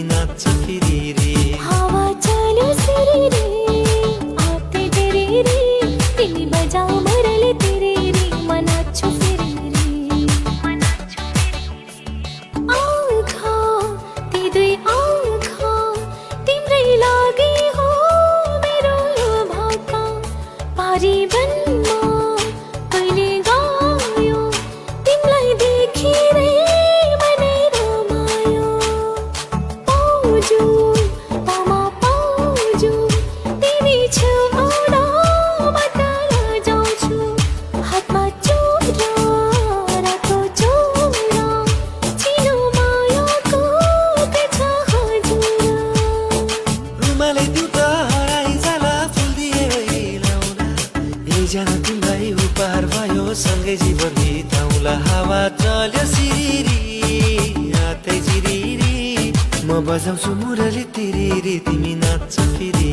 तिमी नाच्छ फिरी हावा चल्यो सिरिरी आते तेरी रे तिमी बजाऊ मुरली तेरी रे म नाच्छु फिरी आँखा ती दुई आँखा तिम्रै लागि हो मेरो यो भाका पारी बनमा कहिले गायो तिमीलाई देखिरै मनै रमायो पाउजु पामा पाउजु तिमी छेउमा म तल जाउँछु हातमा चोरा रातो चोरा चिनो मायाको पेछा हजुर रुमाले दिउ त हराइ जाला फुल दिए लाउला एकजना तिमीलाई उपहार भयो सँगै जीवन बिताउला हावा चल्यो सिरिरी आतै जिरिरी म बजाउँछु मुरली तिरिरी तिमी नाच्छ फिरी